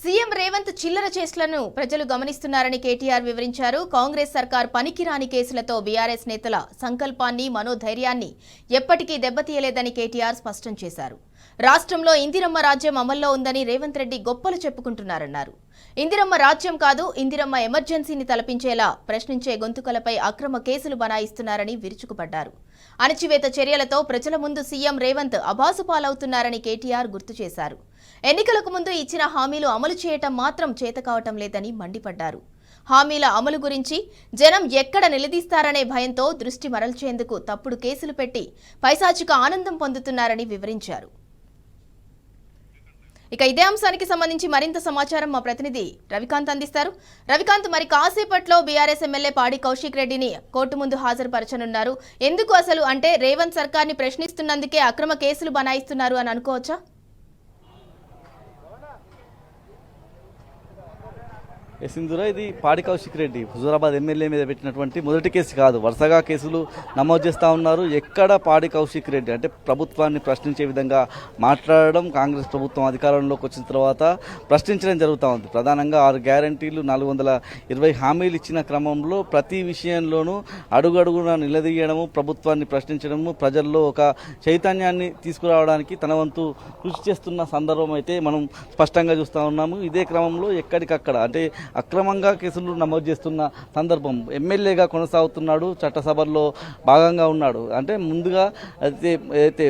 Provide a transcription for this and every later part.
CM Revanth చిల్లర చేష్టలను ప్రజలు గమనిస్తున్నారని కేటీఆర్ వివరించారు. కాంగ్రెస్ సర్కార్ పనికిరాని కేసులతో బీఆర్ఎస్ నేతల సంకల్పాన్ని, మనోధైర్యాన్ని ఎప్పటికీ దెబ్బతీయలేదని కేటీఆర్ స్పష్టం చేశారు. రాష్ట్రంలో ఇందిరమ్మ రాజ్యం అమల్లో ఉందని రేవంత్ రెడ్డి గొప్పలు చెప్పుకుంటున్నారన్నారు. ఇందిరమ్మ రాజ్యం కాదు, ఇందిరమ్మ ఎమర్జెన్సీని తలపించేలా ప్రశ్నించే గొంతుకలపై అక్రమ కేసులు బనాయిస్తున్నారని విరుచుకుపడ్డారు. అణచివేత చర్యలతో ప్రజల ముందు సీఎం రేవంత్ అబాసుపాలవుతున్నారని కేటీఆర్ గుర్తు చేశారు. ఎన్నికలకు ముందు ఇచ్చిన హామీలు అమలు చేయటం మాత్రం చేతకావటం లేదని మండిపడ్డారు. హామీల అమలు గురించి జనం ఎక్కడ నిలదీస్తారనే భయంతో దృష్టి మరల్చేందుకు తప్పుడు కేసులు పెట్టి పైశాచిక ఆనందం పొందుతున్నారని వివరించారు. ఇక ఇదే అంశానికి సంబంధించి మరింత సమాచారం మా ప్రతినిధి రవికాంత్ అందిస్తారు. రవికాంత్, మరి కాసేపట్లో బీఆర్ఎస్ ఎమ్మెల్యే పాడి కౌశిక్ రెడ్డిని కోర్టు ముందు హాజరుపరచనున్నారు. ఎందుకు అసలు అంటే రేవంత్ సర్కార్ని ప్రశ్నిస్తున్నందుకే అక్రమ కేసులు బనాయిస్తున్నారు అని అనుకోవచ్చా? సింధురా, ఇది పాడి కౌశిక్ రెడ్డి హుజూరాబాద్ ఎమ్మెల్యే మీద పెట్టినటువంటి మొదటి కేసు కాదు. వరుసగా కేసులు నమోదు చేస్తూ ఉన్నారు. ఎక్కడ పాడి కౌశిక్ రెడ్డి అంటే ప్రభుత్వాన్ని ప్రశ్నించే విధంగా మాట్లాడడం, కాంగ్రెస్ ప్రభుత్వం అధికారంలోకి వచ్చిన తర్వాత ప్రశ్నించడం జరుగుతూ ఉంది. ప్రధానంగా 6 గ్యారంటీలు, 420 హామీలు ఇచ్చిన క్రమంలో ప్రతి విషయంలోనూ అడుగడుగున నిలదీయడము, ప్రభుత్వాన్ని ప్రశ్నించడము, ప్రజల్లో ఒక చైతన్యాన్ని తీసుకురావడానికి తన వంతు కృషి చేస్తున్న సందర్భం అయితే మనం స్పష్టంగా చూస్తూ ఉన్నాము. ఇదే క్రమంలో ఎక్కడికక్కడ అంటే అక్రమంగా కేసులు నమోదు చేస్తున్న సందర్భం, ఎమ్మెల్యేగా కొనసాగుతున్నాడు, చట్టసభల్లో భాగంగా ఉన్నాడు. అంటే ముందుగా అయితే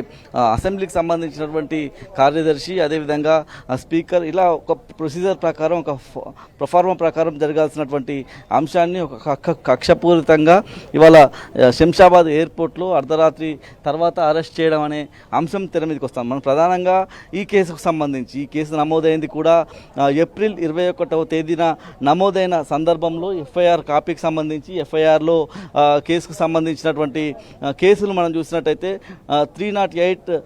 అసెంబ్లీకి సంబంధించినటువంటి కార్యదర్శి, అదేవిధంగా స్పీకర్, ఇలా ఒక ప్రొసీజర్ ప్రకారం, ఒక ప్రొఫార్మా ప్రకారం జరగాల్సినటువంటి అంశాన్ని ఒక కక్షపూరితంగా ఇవాళ శంషాబాద్ ఎయిర్పోర్ట్లో అర్ధరాత్రి తర్వాత అరెస్ట్ చేయడం అనే అంశం తెర మీదకి వస్తాం. మనం ప్రధానంగా ఈ కేసుకు సంబంధించి, ఈ కేసు నమోదైంది కూడా ఏప్రిల్ 21వ తేదీన నమోదైన సందర్భంలో ఎఫ్ఐఆర్ కాపీకి సంబంధించి, ఎఫ్ఐఆర్లో కేసుకు సంబంధించినటువంటి కేసులు మనం చూసినట్టయితే 308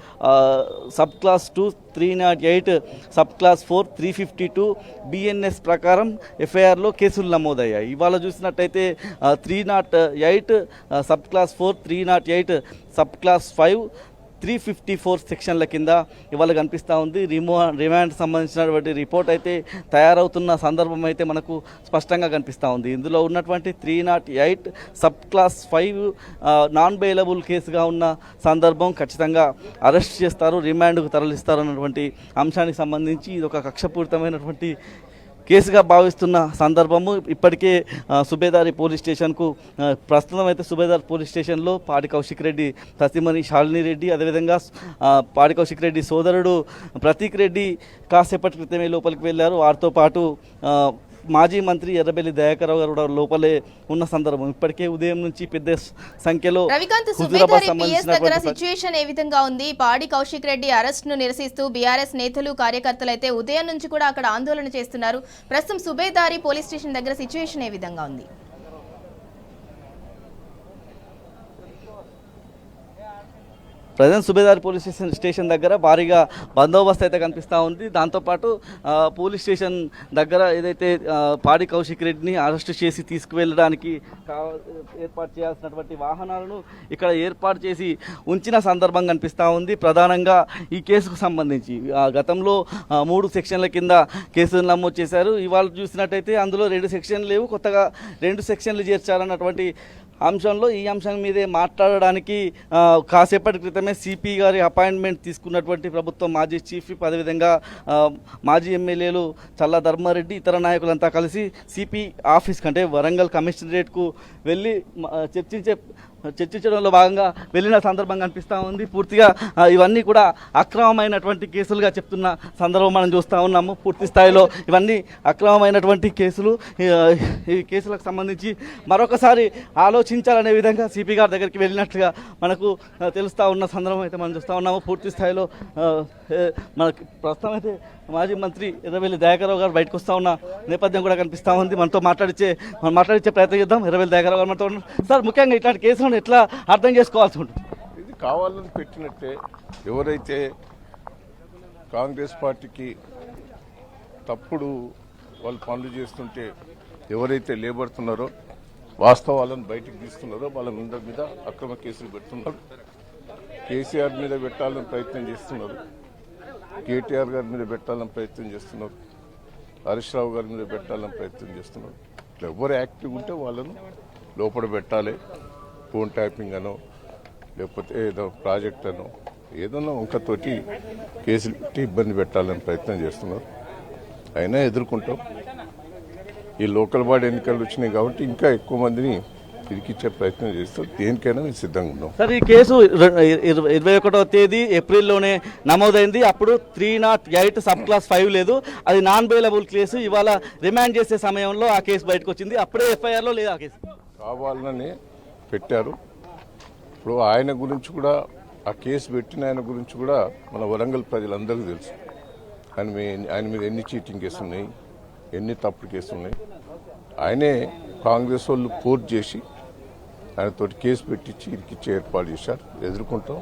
sub class 2, 308 sub class 4, 352 BNS ప్రకారం ఎఫ్ఐఆర్లో కేసులు నమోదయ్యాయి. ఇవాళ చూసినట్టయితే 308 సబ్ క్లాస్ 4, 308 సబ్ క్లాస్ 5, 354 సెక్షన్ల కింద ఇవాళ కనిపిస్తూ ఉంది. రిమాండ్ సంబంధించినటువంటి రిపోర్ట్ అయితే తయారవుతున్న సందర్భం అయితే మనకు స్పష్టంగా కనిపిస్తూ ఉంది. ఇందులో ఉన్నటువంటి 308 సబ్ క్లాస్ 5 నాన్ బెయిలబుల్ కేసుగా ఉన్న సందర్భం, ఖచ్చితంగా అరెస్ట్ చేస్తారు, రిమాండ్కు తరలిస్తారు అన్నటువంటి అంశానికి సంబంధించి ఇది ఒక కక్షపూరితమైనటువంటి కేసుగా భావిస్తున్న సందర్భము. ఇప్పటికే సుబేదారి పోలీస్ స్టేషన్కు, ప్రస్తుతం అయితే సుబేదార్ పోలీస్ స్టేషన్లో పాడి కౌశిక్ రెడ్డి సతీమణి శాలిని రెడ్డి, అదేవిధంగా పాడి కౌశిక్ రెడ్డి సోదరుడు ప్రతీక్ రెడ్డి కాసేపటి క్రితమే లోపలికి వెళ్ళారు. వారితో పాటు మాజీ మంత్రి ఎర్రబెల్లి దయాకర్ రావు గారు కూడా లోపలే ఉన్న సందర్భం. ఇప్పటికే ఉదయం నుంచి పెద్ద సంఖ్యలో సిచ్యువేషన్ ఏ విధంగా ఉంది? పాడి కౌశిక్ రెడ్డి అరెస్ట్ ను నిరసిస్తూ బీఆర్ఎస్ నేతలు, కార్యకర్తలు అయితే ఉదయం నుంచి కూడా అక్కడ ఆందోళన చేస్తున్నారు. ప్రస్తుతం సుబేదారి పోలీస్ స్టేషన్ దగ్గర సిచ్యువేషన్ ఏ విధంగా ఉంది? ప్రజెంట్ సుబేదార్ పోలీస్ స్టేషన్ దగ్గర భారీగా బందోబస్తు అయితే కనిపిస్తూ ఉంది. దాంతోపాటు పోలీస్ స్టేషన్ దగ్గర ఏదైతే పాడి కౌశిక్ రెడ్డిని అరెస్ట్ చేసి తీసుకువెళ్ళడానికి ఏర్పాటు చేయాల్సినటువంటి వాహనాలను ఇక్కడ ఏర్పాటు చేసి ఉంచిన సందర్భం కనిపిస్తూ ఉంది. ప్రధానంగా ఈ కేసుకు సంబంధించి గతంలో 3 సెక్షన్ల కింద కేసులు నమోదు చేశారు. ఇవాళ చూసినట్టయితే అందులో 2 సెక్షన్లు లేవు, కొత్తగా 2 సెక్షన్లు చేర్చాలన్నటువంటి అంశంలో ఈ అంశం మీదే మాట్లాడడానికి కాసేపటి క్రితమే సిపి గారి అపాయింట్మెంట్ తీసుకున్నటువంటి ప్రభుత్వం మాజీ చీఫ్ విప్, అదేవిధంగా మాజీ ఎమ్మెల్యేలు చల్లా ధర్మారెడ్డి, ఇతర నాయకులంతా కలిసి సిపి ఆఫీస్ కంటే వరంగల్ కమిషనరేట్కు వెళ్ళి చర్చించడంలో భాగంగా వెళ్ళిన సందర్భం కనిపిస్తూ ఉంది. పూర్తిగా ఇవన్నీ కూడా అక్రమమైనటువంటి కేసులుగా చెప్తున్న సందర్భం మనం చూస్తూ ఉన్నాము. పూర్తి స్థాయిలో ఇవన్నీ అక్రమమైనటువంటి కేసులు. ఈ కేసులకు సంబంధించి మరొకసారి ఆలోచించాలనే విధంగా సిపి గారి దగ్గరికి వెళ్ళినట్లుగా మనకు తెలుస్తూ ఉన్న సందర్భం అయితే మనం చూస్తూ ఉన్నాము. పూర్తి స్థాయిలో మనకి ప్రస్తుతం అయితే మాజీ మంత్రి ఎర్రబెల్లి దయాకర్ రావు గారు బయటకు వస్తూ ఉన్న నేపథ్యం కూడా కనిపిస్తూ ఉంది. మనతో మాట్లాడించే ప్రయత్నం చేద్దాం. ఎర్రబెల్లి దయాకర్ రావు గారు మనతో ఉన్నారు. సార్, ముఖ్యంగా ఇట్లాంటి కేసులను ఎట్లా అర్థం చేసుకోవాల్సి ఉంటుంది? ఇది కావాలని పెట్టినట్టే. ఎవరైతే కాంగ్రెస్ పార్టీకి తప్పుడు వాళ్ళు పనులు చేస్తుంటే, ఎవరైతే లేబడుతున్నారో, వాస్తవాలను బయటికి తీస్తున్నారో వాళ్ళందరి మీద అక్రమ కేసులు పెడుతున్నారు. కేసీఆర్ మీద పెట్టాలని ప్రయత్నం చేస్తున్నారు, కేటీఆర్ గారి మీద పెట్టాలని ప్రయత్నం చేస్తున్నారు. హరీష్ రావు గారి మీద పెట్టాలని ప్రయత్నం చేస్తున్నారు. ఇట్లా ఎవరు యాక్టివ్ ఉంటే వాళ్ళను లోపల పెట్టాలి. ఫోన్ ట్యాపింగ్ అనో లేకపోతే ఏదో ప్రాజెక్ట్ అనో ఏదన్నా వంకతోటి కేసులు పెట్టి ఇబ్బంది పెట్టాలని ప్రయత్నం చేస్తున్నారు. అయినా ఎదుర్కొంటాం. ఈ లోకల్ బాడీ ఎన్నికలు వచ్చినాయి కాబట్టి ఇంకా ఎక్కువ మందిని ఇరికిచ్చే ప్రయత్నం చేస్తాం. దేనికైనా మేము సిద్ధంగా ఉన్నాం. సార్, ఈ కేసు 21వ తేదీ ఏప్రిల్లోనే నమోదైంది. అప్పుడు 308 సబ్ క్లాస్ 5 లేదు, అది నాన్ బెయిలబుల్ కేసు. ఇవాళ రిమాండ్ చేసే సమయంలో ఆ కేసు బయటకు వచ్చింది. అప్పుడే ఎఫ్ఐఆర్లో లేదు ఆ కేసు. కావాలని పెట్టారు. ఇప్పుడు ఆయన గురించి కూడా, ఆ కేసు పెట్టిన ఆయన గురించి కూడా మన వరంగల్ ప్రజలందరికీ తెలుసు. ఆయన మీద ఎన్ని చీటింగ్ కేసులు ఉన్నాయి, ఎన్ని తప్పుడు కేసులు ఉన్నాయి. ఆయనే కాంగ్రెస్ వాళ్ళు ఫోర్స్ చేసి ఆయనతోటి కేసు పెట్టించి ఇరికిచ్చే ఏర్పాటు చేశారు. ఎదుర్కొంటాం.